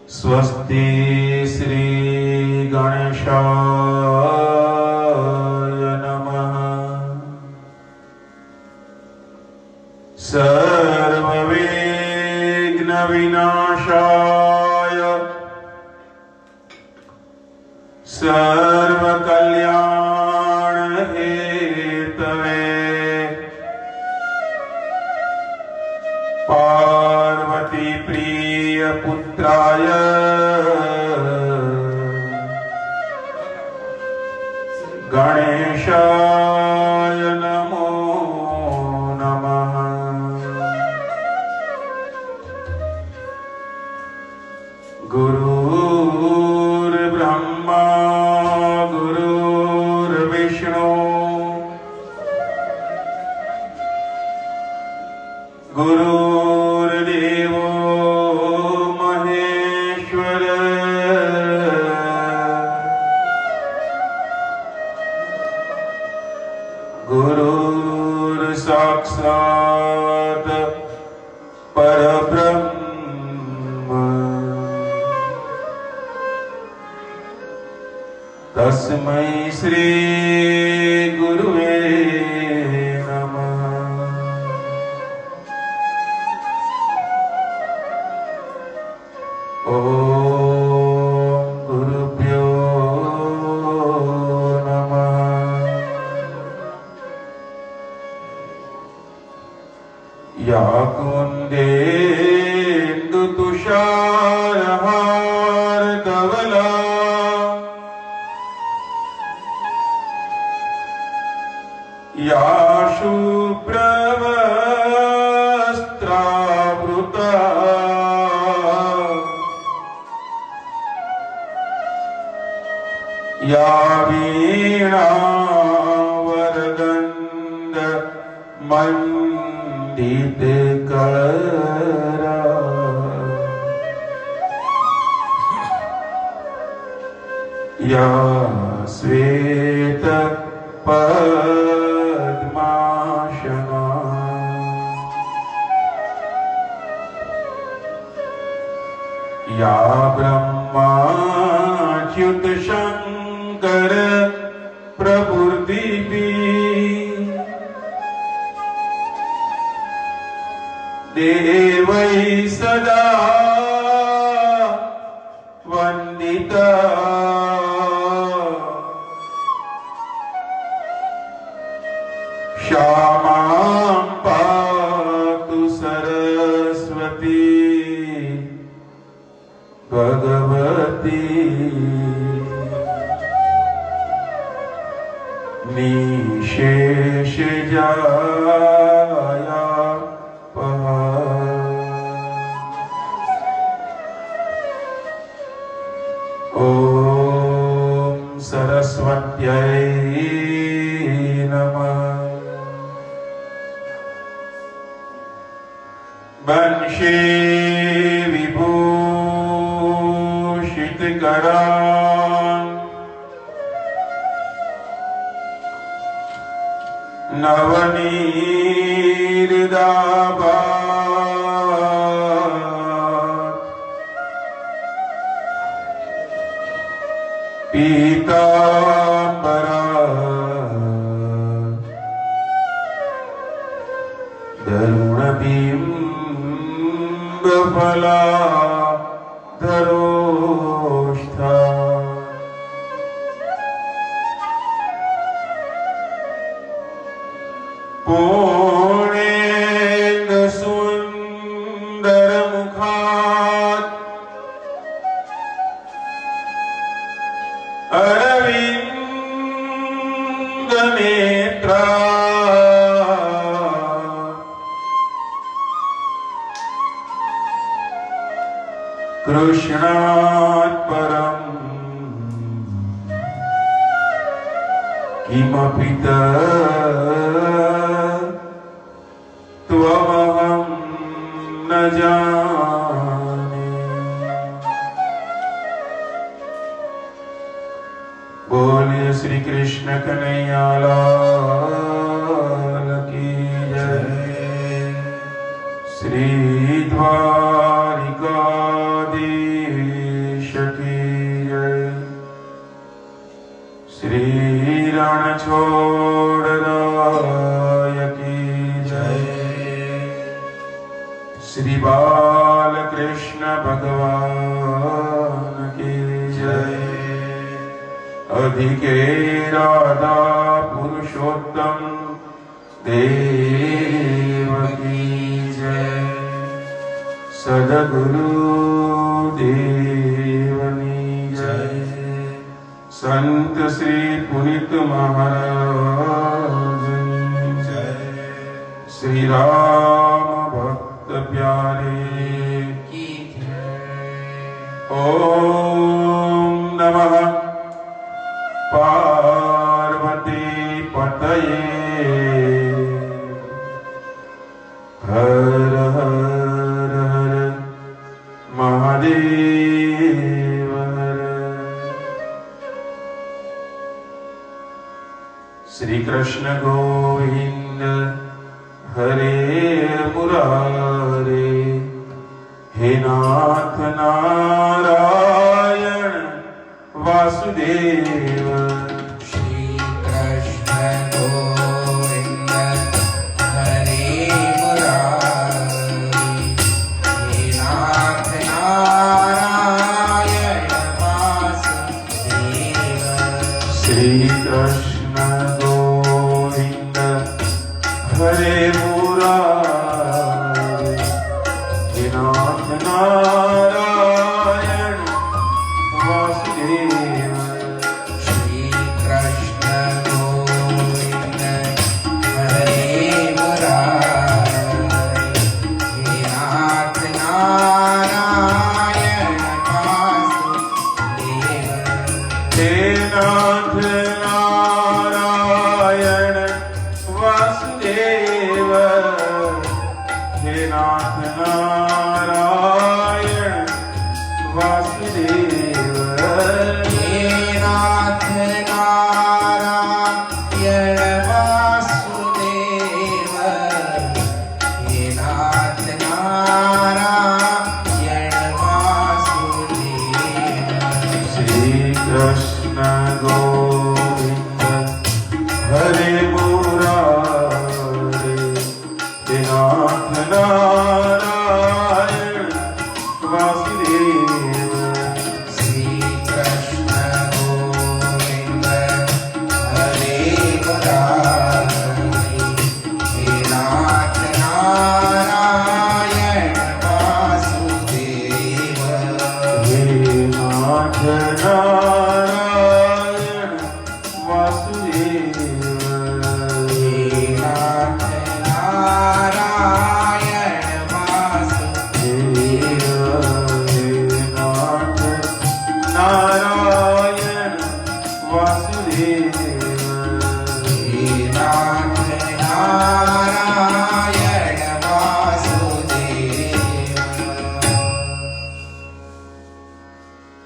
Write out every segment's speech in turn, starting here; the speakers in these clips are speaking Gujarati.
स्वस्ति श्री गणेशाय नमः। सर्वविघ्न विनाशाय सर्वकल्याण हेतवे पार्वती प्रिय पुत्राय गणेशाय नमो नमः। गुरुर्ब्रह्मा गुरुर्विष्णु गुरुर्देवो महेश्वर गुरुर्साक्षात् परब्रह्म तस्मै श्री गुरुवे नमः। ओम गुरुभ्यो नमः। या कुन्देन्दुतुषारहारधवला या शुभ्रवस्त्रावृता या वीणावरदण्ड मण्डितकरा या श्वेतपद्मासना या ब्रह्माच्युत शंकर प्रभुर्दिवी देवै सदा वंदिता श्यामां पातु सरस्वती भगवती निशेष जाया ओम सरस्वत्यै नमः। वंशे विभूषितकरान् नवनीर्दाभात् पीताम्बरा दरुणबिम्बफला धरोष्ठा पूर्णेन्दुसुन्दरमुखात् अरविन्दनेत्रा कृष्णात् परम् किमपि त्वमहं न जाने। बोलिए श्री कृष्ण कन्हैया लाल की जय। श्री द्वारिकाधीश की जय। श्री रणछोड़राय की जय। श्री बालकृष्ण भगवान की जय। अधिके राधा पुरुषोत्तम देव की जय। सद्गुरु देवनी जय। संत श्री पुनित महाराज जय। श्री राम भक्त प्यारे की जय। ओम नमः पार्वती पतये। हर हर हर महादेव हर। श्री कृष्ण गोविंद हरे मुरारे। हे नाथ नारायण वासुदेव। श्री कृष्ण गोविंद हरे मुरारी। हे नाथ नारायण वासुदेव। श्री कृष्ण गोविंद हरे मुरारे। हे नाथ नारायण वासुदेव। श्री कृष्ण गोविंद हरे मुरारी। हे नाथ नारायण वासुदेव। हे नाथ नारायण वासुदेव। हे नाथ नारायण वासुदेव। हे नाथ नारायण वासुदेव। हे नाथ नारायण वासुदेव। श्री कृष्ण गोविंद हरे मुरारे। हे नाथ नारायण वासुदेव। श्री कृष्ण गोविंद हरे मुरारी। हे नाथ नारायण वासुदेव। हे नाथ नारायण वासुदेव। हे नाथ नारायण वासुदेव। हे नाथ नारायण वासुदेव। हे नाथ नारायण वासुदेव।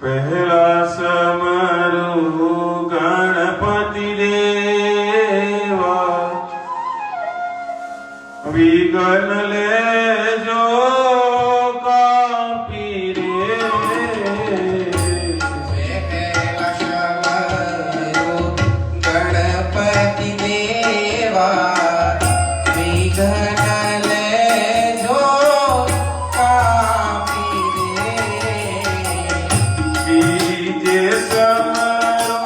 पहला समरू गणपति देवा। विघ्न ले जो कापी रे। पहला शबरो गणपति देवा। विघ्न ले जो कापी रे। बीजे समरू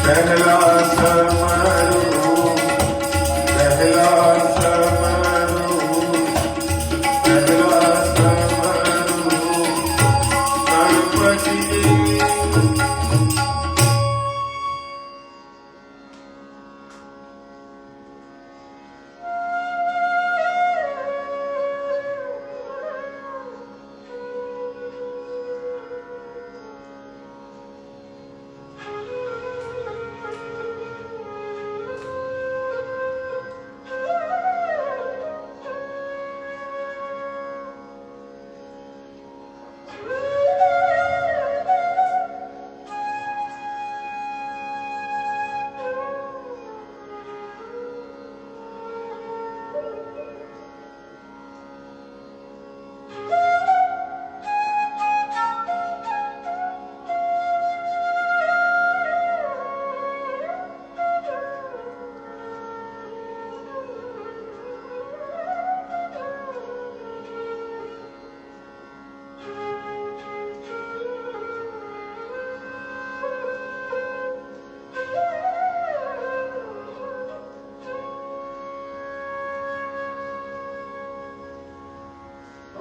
પહેલા સમરું પહેલા સમરું પહેલા સમરું ગણપતિ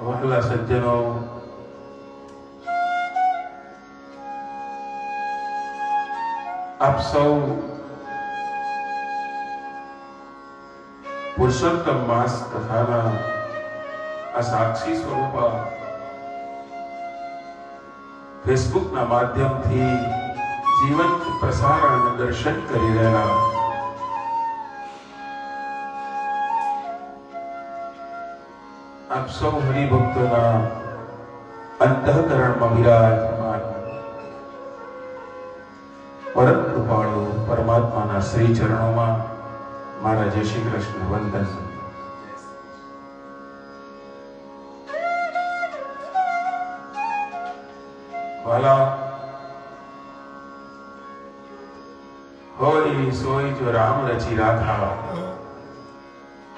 વહાલા સજ્જનો, આપ સૌ પુરુષોત્તમ માસ કથાના આ સાક્ષી સ્વરૂપ ફેસબુકના માધ્યમથી જીવંત પ્રસારણ અને દર્શન કરી રહ્યા આપ સૌ હરિભક્તોના અંતઃકરણમાં વિરાજમાન પરમ કૃપાળુ પરમાત્માના શ્રી ચરણોમાં મારા જય શ્રી કૃષ્ણ વંદન. વાલા, હોય સોય જો રામ રચી રાખા,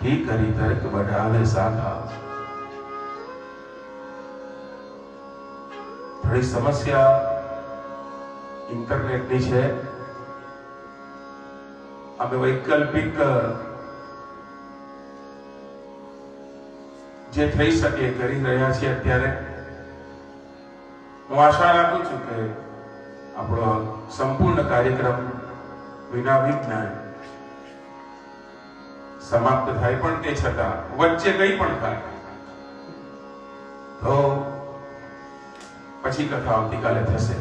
કી કરી તર્ક બઢાવે સાખા. થોડી સમસ્યા ઇન્ટરનેટની છે. અમે વૈકલ્પિક જે થઈ શકે કરી રહ્યા છીએ અત્યારે. હું આશા રાખું છું કે આપણો સંપૂર્ણ કાર્યક્રમ વિના વિઘ્ને સમાપ્ત થાય, પણ તે છતાં વચ્ચે કંઈ પણ થાય તો પછી કથા આવતીકાલે થશે.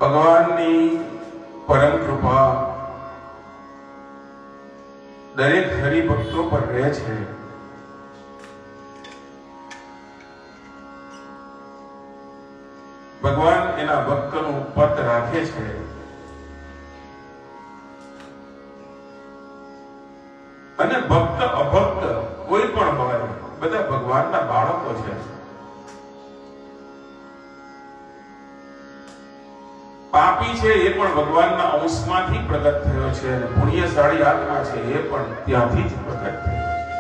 ભગવાનની પરમ કૃપા દરેક હરિભક્તો પર રહે છે. ભગવાન એના ભક્તનું પદ રાખે છે. અને ભક્ત અભક્ત કોઈ પણ હોય, બધા ભગવાનના બાળકો છે. પાપી છે એ પણ ભગવાનના અંશમાંથી પ્રગટ થયો છે, અને પુણ્યશાળી આત્મા છે એ પણ ત્યાંથી જ પ્રગટ થયો છે.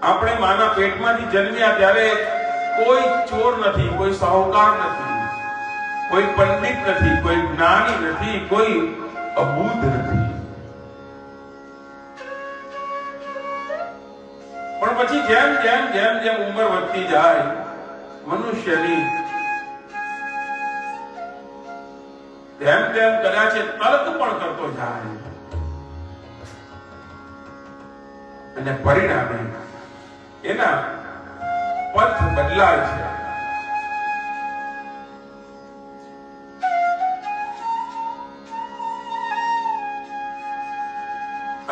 આપણે માના પેટમાંથી જન્મ્યા ત્યારે કોઈ ચોર નથી, કોઈ સાહુકાર નથી, કોઈ પંડિત નથી, કોઈ જ્ઞાની નથી, કોઈ અબૂધ નથી. પણ પછી જેમ જેમ જેમ જેમ ઉંમર વધતી જાય મનુષ્યની, તેમ તેમ કદાચ તર્ક પણ કરતો જાય, અને પરિણામે એના પથ બદલાય છે.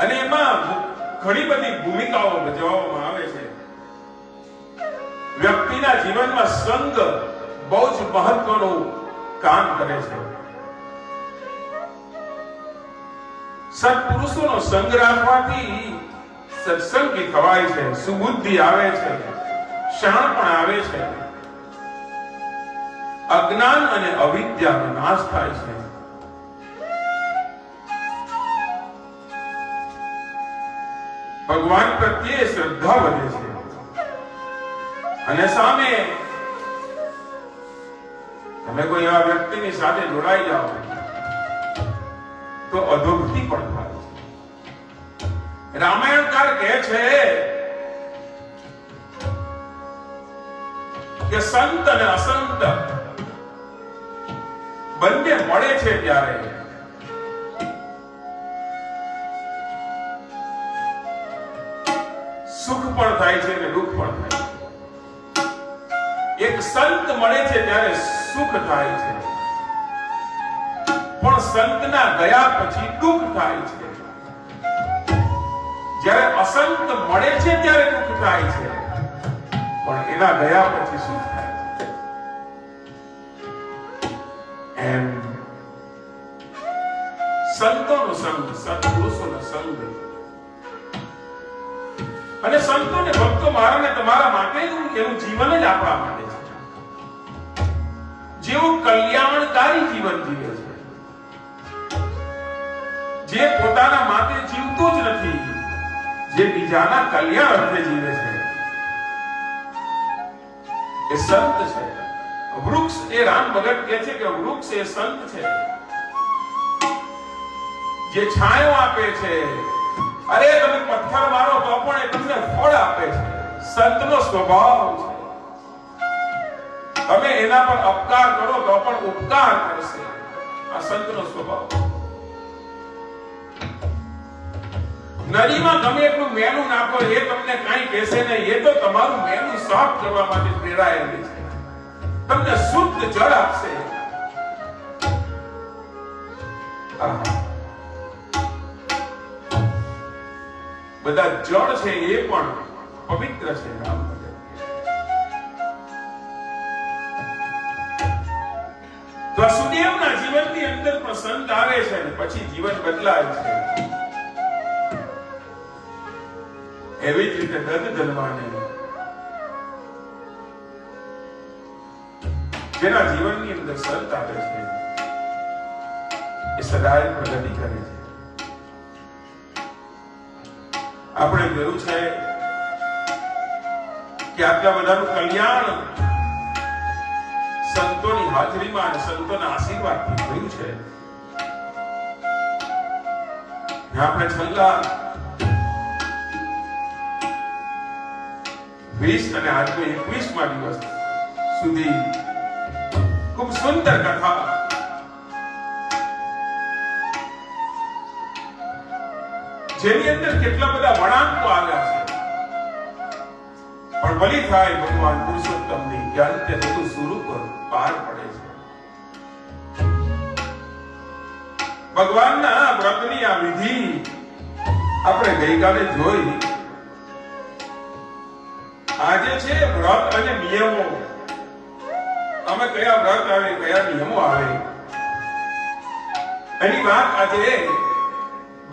અને એમાં ઘણી બધી ભૂમિકાઓ ભજવવામાં આવે છે. વ્યક્તિના જીવનમાં સંગ બહુ જ મહત્વનું કામ કરે છે. સત્પુરુષોનો સંગ રાખવાથી સત્સંગી થવાય છે, સુબુદ્ધિ આવે છે, શાણપણ આવે છે, અજ્ઞાન અને અવિદ્યાનો નાશ થાય છે. ભગવાન પ્રત્યે શ્રદ્ધા વધે છે. અને સામે તમે કોઈ એવા વ્યક્તિની સાથે જોડાઈ જાઓ તો અધોગતિ પણ થાય છે. રામાયણકાર કહે છે કે સંત અને અસંત બંને મળે છે ત્યારે સુખ પણ થાય છે અને દુઃખ પણ થાય છે. એક સંત મળે છે ત્યારે સુખ થાય છે, પણ સંતના ગયા પછી દુઃખ થાય છે. જ્યારે અસંત મળે છે ત્યારે દુઃખ થાય છે, પણ એના ગયા પછી સુખ થાય છે. એમ સંતોનો સંગ, સત્પુરુષોનો સંગ અને સંતોને ભક્તો મારા ને તમારા માટે એનું જીવન જ આપણા માટે છે. જેવું કલ્યાણકારી જીવન જીવે છે, જે પોતાના માટે જીવતો જ નથી, જે બીજાના કલ્યાણ અર્થે જીવે છે, એ સંત છે. વૃક્ષ એ રામ ભગત કહે છે કે વૃક્ષ એ સંત છે, જે છાંયો આપે છે. અરે તમે પથ્થર મારો તો પણ એ તમને ફળ આપે છે. સંતનો સ્વભાવ છે. તમે એના પર અપકાર કરો તો પણ ઉપકાર કરશે. આ સંતનો સ્વભાવ. નદીમાં ગમે એટલું મેનું નાખો, એ તમને કાંઈ કહેશે નહીં. એ તો તમારું મેનું સાફ કરવા માટે પ્રેરાયેલી છે. તમને શુદ્ધ જળ આપશે. બધા જળ છે એ પણ પવિત્ર છે. રામ ભગત તો સુદેવના જીવનની અંદર પણ સંત આવે છે અને પછી જીવન બદલાય છે. એવી જ રીતે દંતધનવાને જેના જીવનની અંદર સંત આવે છે એ સદાય પ્રગતિ કરે છે. આપણે જોયું છે કે આટલા બધાનું કલ્યાણ સંતોની હાજરીમાં અને સંતોના આશીર્વાદથી થયું છે. આપણે છેલ્લા 20 અને આજનો 21મા દિવસ સુધી ખૂબ સુંદર કથા જેની અંદર કેટલા બધા વળાંકો આવ્યા છે, પણ બલી થાય ભગવાન પુરુષોત્તમની કે અંતે બધું સ્વરૂપ પાર પડે છે. ભગવાનના વ્રતની આ વિધિ આપણે ગઈકાલે જોઈ. આજે છે વ્રત અને નિયમો. અમે કયા વ્રત આવે, કયા નિયમો આવે, એની વાત આજે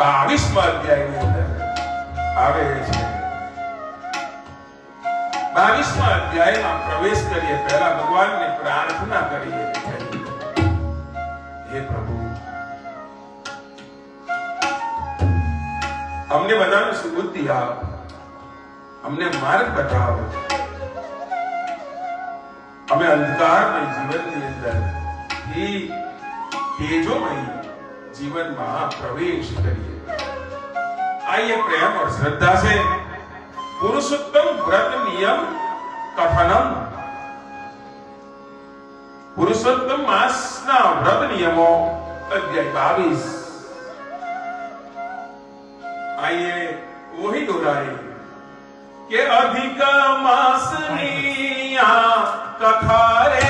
22મા અધ્યાયની અંદર આવે છે. 22મા અધ્યાયમાં પ્રવેશ કરીએ પહેલા ભગવાનને પ્રાર્થના કરીએ. હે પ્રભુ, અમને બધાને સુબુદ્ધિ આપ, અમને માર્ગ બતાવો. અમે અંધકારમય જીવનની અંદર તેજોમય જીવનમાં પ્રવેશ કરીએ. आइए प्रेम और श्रद्धा से पुरुषोत्तम व्रत नियम कथनम, पुरुषोत्तम मासना व्रत नियमो अध्याय 22. आइए वही दोहराए के अधिक मासनी कथा रे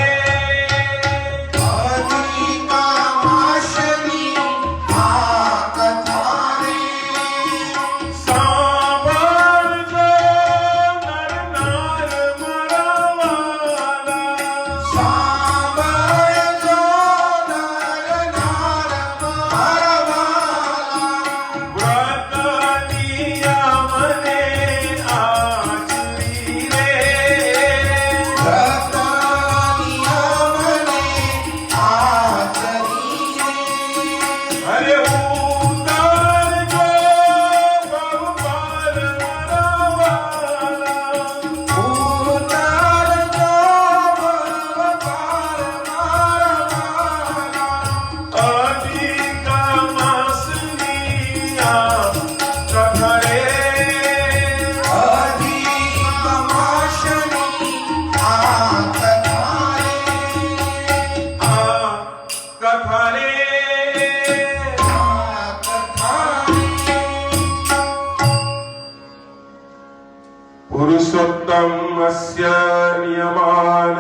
પુરુષોત્તમસ્ય નિયમાન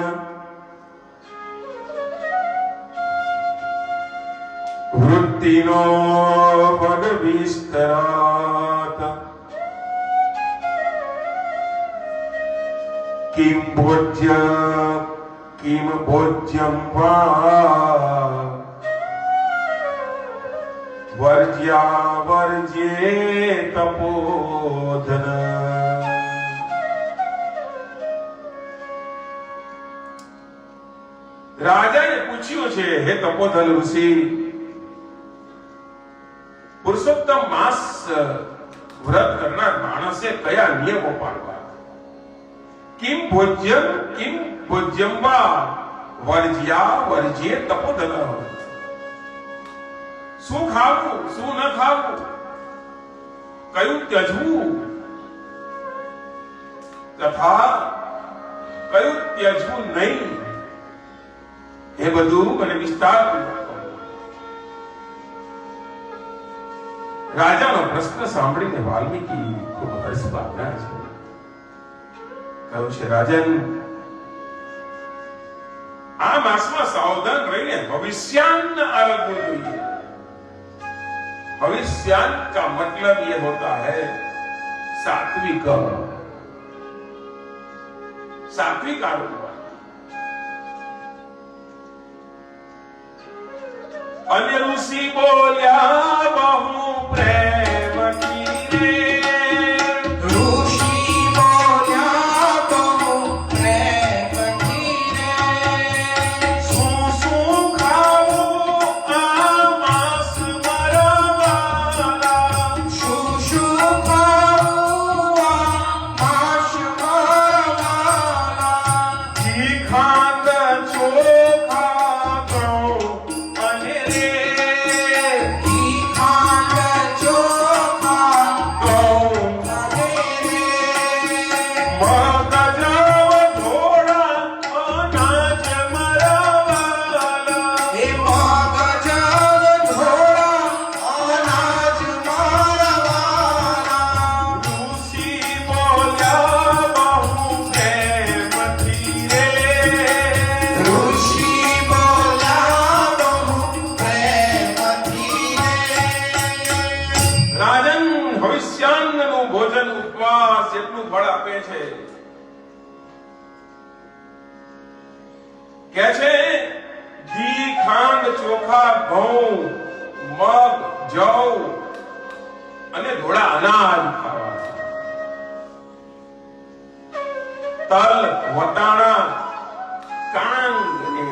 વૃત્તિનો પદ વિસ્તરાત કિમ ભોજ્ય કિમ ભોજ્યમ વા વર્જ્યા વર્જ્યે તપોધન. રાજાએ પૂછ્યું છે, હે તપોધન ઋષિ, પુરુષોત્તમ માસ વ્રત કરનાર માણસે કયા નિયમો પાળવા? કિમ ભોજ્યમ વા વર્જ્યા વર્જ્યે તપોધન. શું ખાવું, શું ન ખાવું, કયું ત્યજવું તથા કયું ત્યજવું નહીં, એ બધું મને વિસ્તારપૂર્વક કહો. રાજાનો પ્રશ્ન સાંભળીને વાલ્મીકી ખૂબ હર્ષ પામ્યા છે. કહ્યું છે, રાજન, આ માસમાં સાવધાન રહીને ભવિષ્યાન્ન આરંભવું જોઈએ. भविष्यान का मतलब ये होता है सात्विक सात्विक आरोपण. अन्य ऋषि बोल्या बहु प्रेम की ઋષિ બોલ્યા બહુ પ્રેમ કીને. શું શું ખાવું આ માસ મરવાલા. શું શું ખાવું આ માસ મરવાલા. ઘી ખાંડ ચોખા ઘઉં અને રે. ઘી ખાંડ ચોખા ઘઉં અને રે. મગજ ધોળા અનાજ મરવાલા. એ મગજ ધોળા અનાજ મરવાલા. ઋષિ બોલ્યા બહુ પ્રેમથી રે. ઋષિ બોલ્યા બહુ પ્રેમથી રે. રાજન, ભવિષ્યાન્નનું ભોજન ઉપવાસ એટલું ફળ આપે છે કે છે ઘી ખાંડ ચોખા ઘઉં મગ જવ અને ધોળા અનાજ ખાવા. તલ વટાણા કાંગ અને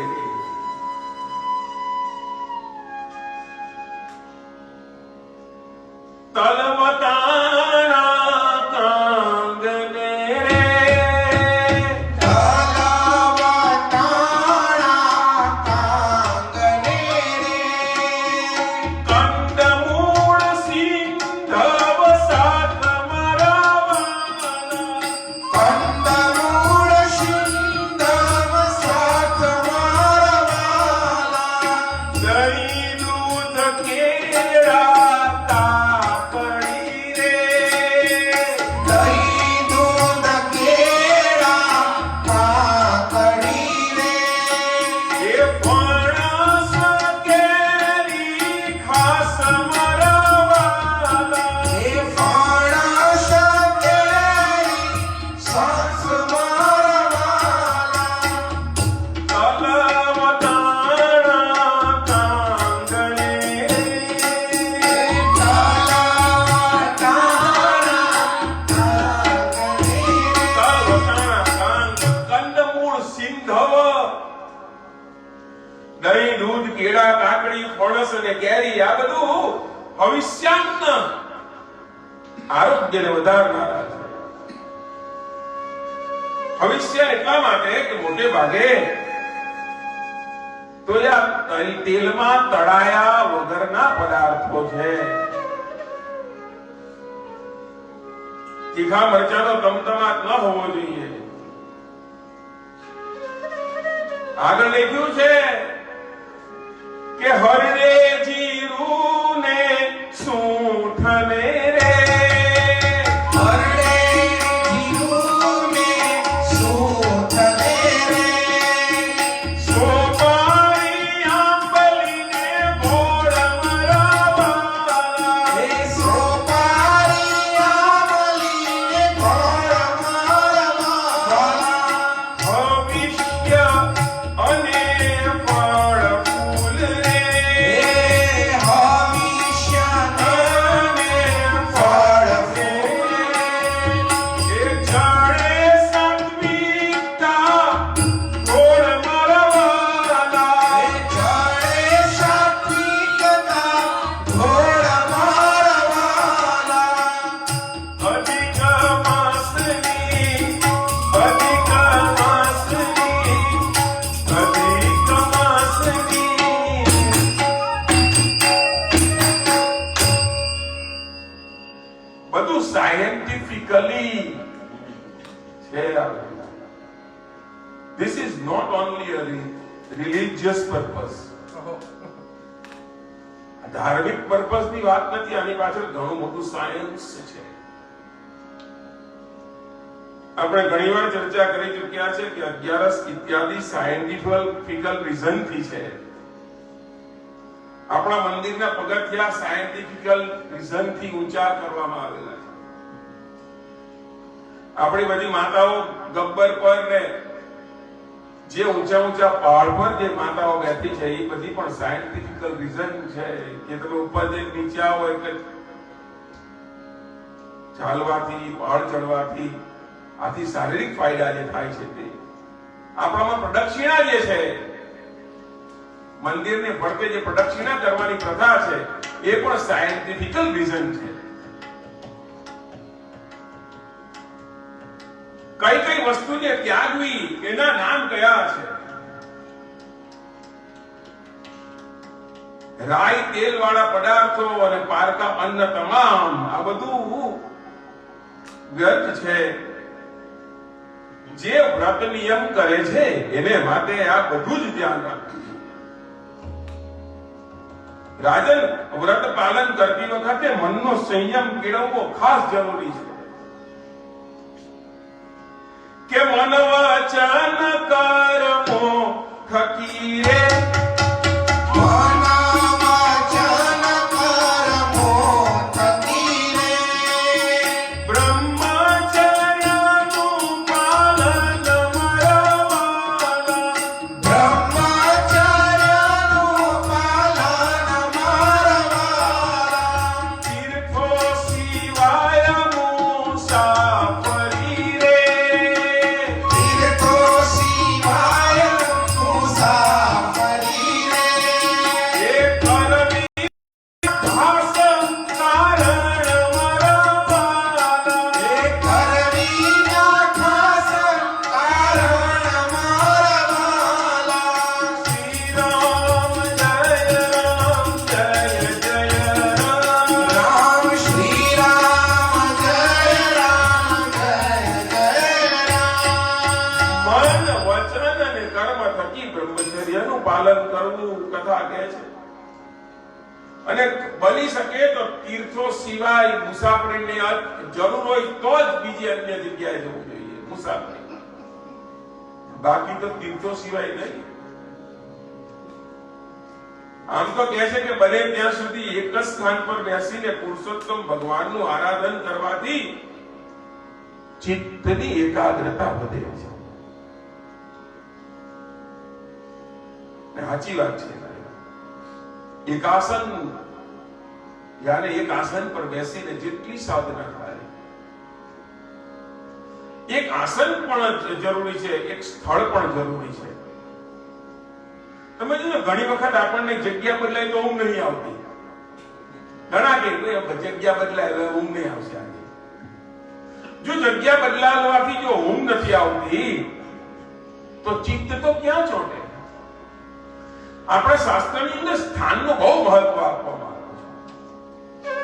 તલ વટાણા કાંગ ને રે. તલવટાણા કાંગને રે. કંદમૂળ સિંધવ સાત મરવાલા. કંદમૂળ સિંધવ સાથ મરવાલા. દહીં દૂધ કેળા તાપડી રે. દહીં દૂધ કેળા કાકડી રે. એ ફણસ કેરી ખાસ મરવાલા. એ ફણસ કેરી સાસ મરવાલા. તલવટાણા કાંગણે રે. કંદમૂળ સિંધવ દહીં દૂધ કેળા કાકડી ફણસ અને કેરી આ બધું ભવિષ્યાન્ન આરોગ્યને વધારનારા છે. ભવિષ્ય એટલા માટે કે મોટે ભાગે તો આ તેલમાં તળાયા વગરના પદાર્થો છે. તીખા મરચાનો તમતમાટ ન હોવો જોઈએ. આગળ લખ્યું છે કે હરડે જીરું ને સૂંઠ ને રે. હરડે જીરું છે આ બધું. This is not only a religious purpose. ધાર્મિક પર્પસ ની વાત નથી, આની પાછળ ઘણું મોટું સાયન્સ છે. આપણે ઘણીવાર ચર્ચા કરી ચૂક્યા છે કે 11 ઇત્યાદિ સાયન્ટિફિકલ રીઝન થી છે. આપણા મંદિરના પગથિયા સાયન્ટિફિકલ રીઝન થી ઊંચા કરવામાં આવેલા છે. આપણી બધી માતાઓ ગબ્બર પર ને જે ઊંચા ઊંચા પહાડ પર જે માતાઓ બેઠી છે એ બધી પણ સાયન્ટિફિકલ રીઝન છે કે તમે ઉપર જઈને નીચે આવો એટલે ચાલવાથી પહાડ ચડવાથી આથી શારીરિક ફાયદા જે થાય છે તે આપણામાં પ્રદક્ષિણા જે છે મંદિરને ફરતે જે પ્રદક્ષિણા કરવાની પ્રથા છે એ પણ સાયન્ટિફિકલ રીઝન છે. કઈ કઈ વસ્તુને ત્યાગવી એના નામ કયા છે? રાઈ તેલ વાળા પદાર્થો અને પારકા અન્ન તમામ આ બધું વ્યર્થ છે. જે વ્રત નિયમ કરે છે એને માટે આ બધું જ ધ્યાન રાખવું. રાજન, વ્રત પાલન કરતી વખતે મનનો સંયમ કેળવવો ખાસ જરૂરી છે કે મન વચન કર્મો થકી રે પાલન કરવું કથા કહે છે. અને બની શકે તો તીર્થો સિવાય મુસાફરીની જરૂર હોય તો જ બીજી અન્ય જગ્યાએ જવું જોઈએ મુસાફરી, બાકી તો તીર્થો સિવાય નહીં. આમ તો કહે છે કે બને ત્યાં સુધી એક જ સ્થાન પર બેસીને પુરુષોત્તમ ભગવાનનું આરાધન કરવાથી ચિત્તની એકાગ્રતા વધે છે. સાચી વાત છે. એક આસન યાને એક આસન પર બેસીને જેટલી સાધના થાય, એક આસન પણ જરૂરી છે, એક સ્થળ પણ જરૂરી છે. તમે જો ઘણી વખત આપણને જગ્યા બદલાય તો ઊંઘ નહીં આવતી. ઘણા કે જગ્યા બદલાય હવે ઊંઘ નહીં આવશે આજે. જો જગ્યા બદલાવાથી જો ઊંઘ નથી આવતી તો ચિત્ત તો ક્યાં ચોટે? આપણા શાસ્ત્રની અંદર સ્થાનનું બહુ મહત્વ આપવામાં આવ્યું છે.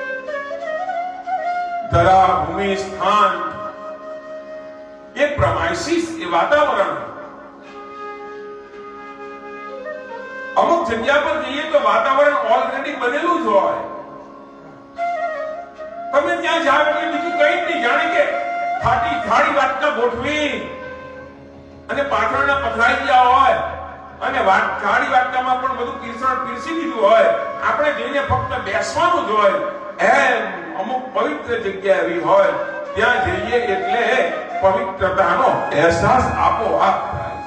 ધરા, ભૂમિ, સ્થાન એ પ્રમાઇસિસ, એ વાતાવરણ. અમુક જગ્યા પર જઈએ તો વાતાવરણ ઓલરેડી બનેલું જ હોય. તમે ત્યાં જાવ એટલે બીજું કઈ નહીં, જાણે કે થાળી વાટકા ગોઠવી અને પાછળના પથરાઈ ગયા હોય અને થાળી વાટકામાં પણ બધું પીરસી દીધું હોય, આપણે જઈને ફક્ત બેસવાનું જ હોય. એમ અમુક પવિત્ર જગ્યા એવી હોય ત્યાં જઈએ એટલે પવિત્રતાનો અહેસાસ આપોઆપ થાય.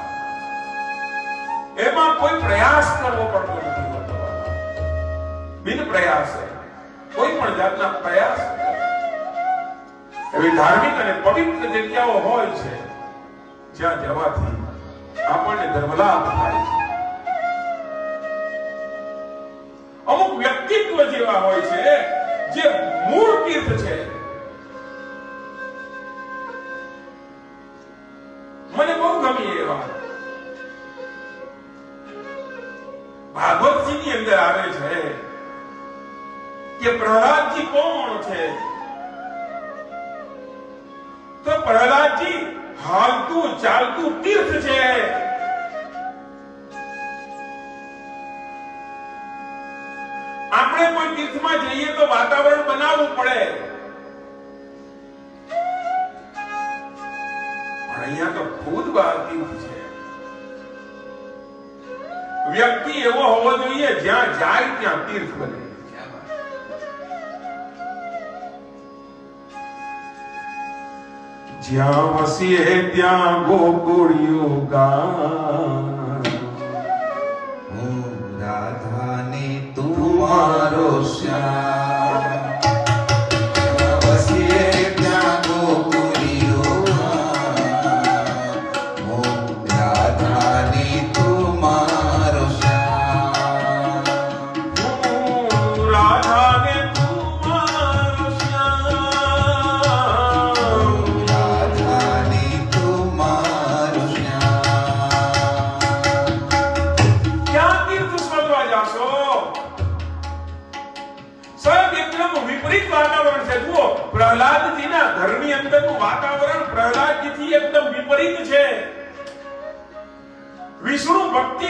એમાં કોઈ પ્રયાસ કરવો પડતો નથી હોતો. બિન પ્રયાસ કોઈ પણ જાતના પ્રયાસ એવી ધાર્મિક અને પવિત્ર જગ્યાઓ હોય છે જ્યાં જવાથી આપણને ધર્મલાભ થાય છે. અમુક વ્યક્તિત્વ જેવા હોય છે જે મૂળ તીર્થ છે. મને બહુ ગમી એ વાત. ભાગવતજી ની અંદર આવે છે કે પ્રહલાદજી કોણ છે? તો પ્રહલાદજી હાલતું ચાલતું તીર્થ છે. આપણે કોઈ તીર્થમાં જઈએ તો વાતાવરણ બનાવવું પડે, પણ અહીંયા તો ખુદ બહાર તીર્થ છે. વ્યક્તિ એવો હોવો જોઈએ જ્યાં જાય ત્યાં તીર્થ બને. જ્યાં વસીએ ત્યાં ગોકુળિયું ગામ. હું રાધાને તું મારો શ્યામ. વસીએ ત્યાં ગોકુળિયો ગામ. હું રાધાને તું મારો શ્યામ. હું રાધાને તું મારો શ્યામ. રાધાને તું મારો શ્યામ. ક્યાં તીર્થ શોધવા જાશો? સાહેબ એકદમ વિપરીત વાતાવરણ છે. જુઓ, પ્રહલાદજીના ઘરની અંદરનું વાતાવરણ પ્રહલાદજીથી એકદમ વિપરીત છે. વિષ્ણુ ભક્તિ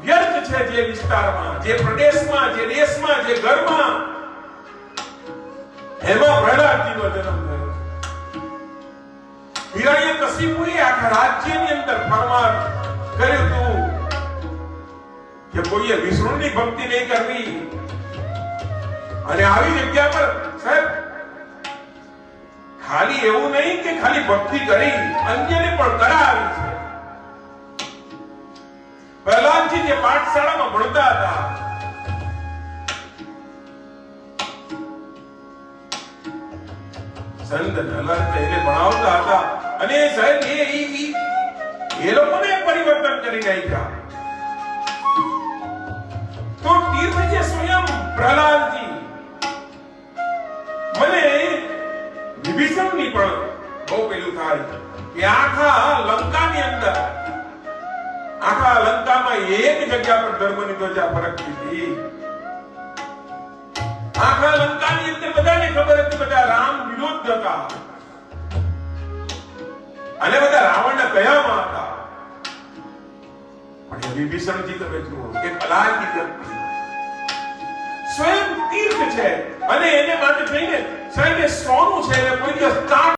વ્યર્થ છે જે વિસ્તારમાં, જે પ્રદેશમાં, જે દેશમાં, જે ઘરમાં, એમાં પ્રહલાદજીનો જન્મ થયો. હિરણ્યકશિપુએ આખા રાજ્યની અંદર ફરમાન કર્યું હતું કે કોઈએ વિષ્ણુની ભક્તિ નહીં કરવી. અને આવી જગ્યા પર સાહેબ ખાલી એવું નહીં કે ખાલી ભક્તિ કરી, અન્યને પણ કરાવી છે. પ્રહલાદજી જે પાઠશાળામાં ભણતા હતા, સંત નલન એને ભણાવતા હતા, અને સાહેબ એ લોકોને પરિવર્તન કરી નાખ્યા. તો તીર્થ જે સ્વયં પ્રહલાદજી, મને વિભીષણની પણ બહુ પેલું થાય કે આખા લંકાની અંદર, આખા લંકામાં એક જગ્યા પર ધર્મની ધ્વજા ફરકતી હતી. આખા લંકાની અંદર બધાને ખબર હતી બધા રામ વિરોધ હતા, અને બધા રાવણના કયામાં હતા. પણ એ વિભીષણજી તમે જુઓ કે કલાની વ્યક્તિ સ્વયં તીર્થ છે, અને એને માટે થઈને સાહેબ એ સોનું છે, એને કોઈ દિવસ કામ